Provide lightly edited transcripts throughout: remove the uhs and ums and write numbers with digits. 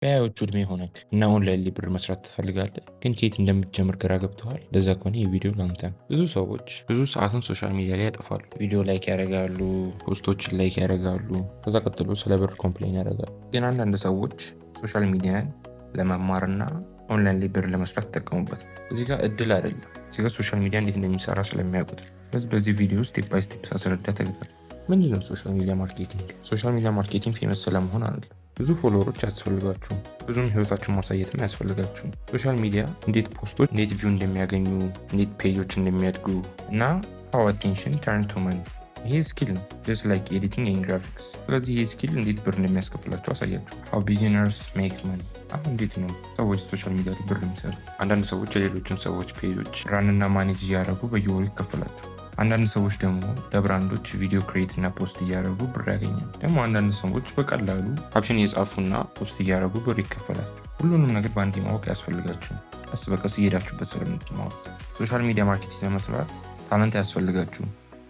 በሃያዎቹ ዕድሜ ሆነክ እና ኦንላይን ላይ ብር መስራት ትፈልጋለህ፣ ግን ከየት እንደምትጀምር ግራ ገብቶሃል? ለዛ ከሆነ ይህ ቪዲዮ ላንተ ነው። ብዙ ሰዎች ብዙ ሰዓትን ሶሻል ሚዲያ ላይ ያጠፋሉ። ቪዲዮ ላይክ ያደርጋሉ፣ ፖስቶችን ላይክ ያደርጋሉ፣ ከዛ ቀጥሎ ስለ ብር ኮምፕሌን ያደርጋሉ። ግን አንዳንድ ሰዎች ሶሻል ሚዲያን ለመማርና ኦንላይን ላይ ብር ለመስራት ይጠቀሙበታል። እዚህ ጋር እድል አይደለም፣ እዚህ ጋር ሶሻል ሚዲያ እንዴት እንደሚሰራ ስለሚያውቁት። ስለዚህ በዚህ ቪዲዮ ስቴፕ ባይ ስቴፕ ሳስረዳ ተከታተል። ምንድን ነው ሶሻል ሚዲያ ማርኬቲንግ? ሶሻል ሚዲያ ማርኬቲንግ ፌመስ ስለመሆን አይደለም። ብዙ ፎሎወሮች አያስፈልጋችሁም። ብዙም ህይወታችሁን ማሳየትም አያስፈልጋችሁም። ሶሻል ሚዲያ እንዴት ፖስቶች እንዴት ቪው እንደሚያገኙ፣ እንዴት ፔጆች እንደሚያድጉ እና ሃው አቴንሽን ተርን ቱ መኒ። ይሄ ስኪል ነው፣ ጀስት ላይክ ኤዲቲንግ ኤንድ ግራፊክስ። ስለዚህ ይሄ ስኪል እንዴት ብር እንደሚያስከፍላቸው አሳያችሁ። ሃው ቢጊነርስ ሜክ መኒ። አሁን እንዴት ነው ሰዎች ሶሻል ሚዲያ ላይ ብር የሚሰሩ? አንዳንድ ሰዎች የሌሎችን ሰዎች ፔጆች ራንና ማኔጅ እያደረጉ በየወሩ ይከፈላቸው። አንዳንድ ሰዎች ደግሞ ለብራንዶች ቪዲዮ ክሬት እና ፖስት እያደረጉ ብር ያገኛል። ደግሞ አንዳንድ ሰዎች በቀላሉ ካፕሽን እየጻፉና ፖስት እያደረጉ ብር ይከፈላቸው። ሁሉንም ነገር በአንዴ ማወቅ ያስፈልጋችሁ፣ ቀስ በቀስ እየሄዳችሁበት ስለምትማሩ። ሶሻል ሚዲያ ማርኬቲንግ ለመስራት ታለንት ያስፈልጋችሁ፣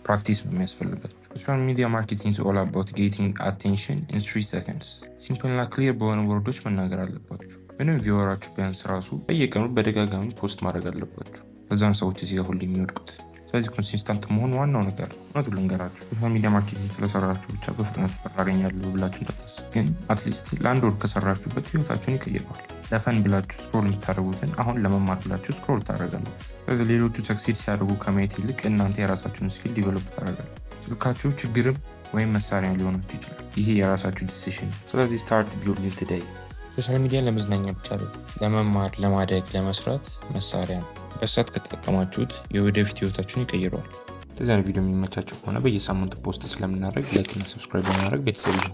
ፕራክቲስ ነው የሚያስፈልጋችሁ። ሶሻል ሚዲያ ማርኬቲንግ ኦል አባውት ጌቲንግ አቴንሽን ኢን 3 ሰከንድስ። ሲምፕል እና ክሊር በሆነ ወርዶች መናገር አለባችሁ። ምንም ቪወራችሁ ቢያንስ ራሱ በየቀኑ በደጋጋሚ ፖስት ማድረግ አለባችሁ። ከዛም ሰዎች እዚህ ጋር ሁሌ የሚወድቁት። ስለዚህ ኮንሲስተንት መሆን ዋናው ነገር። እውነቱን ልንገራችሁ፣ ሶሻል ሚዲያ ማርኬቲንግ ስለሰራችሁ ብቻ በፍጥነት ብር አገኛለሁ ብላችሁ እንዳታስቡ። ግን አትሊስት ለአንድ ወር ከሰራችሁበት ህይወታችሁን ይቀይረዋል። ለፈን ብላችሁ ስክሮል የምታደርጉትን አሁን ለመማር ብላችሁ ስክሮል ታደርጋለሁ። ስለዚህ ሌሎቹ ሰክሲድ ሲያደርጉ ከማየት ይልቅ እናንተ የራሳችሁን ስኪል ዲቨሎፕ ታደርጋለሁ። ስልካችሁ ችግርም ወይም መሳሪያ ሊሆናችሁ ይችላል። ይሄ የራሳችሁ ዲሲሽን። ስለዚህ ስታርት ቢልዲንግ ቱዴይ። ሶሻል ሚዲያ ለመዝናኛ ብቻ አይደለም፣ ለመማር፣ ለማደግ፣ ለመስራት መሳሪያ ነው። በሳት ከተጠቀማችሁት የወደፊት ህይወታችሁን ይቀይረዋል። ለዚህ ቪዲዮ የሚመቻችሁ ከሆነ በየሳምንቱ ፖስት ስለምናደርግ ላይክ እና ሰብስክራይብ በማድረግ ቤተሰብ ነው።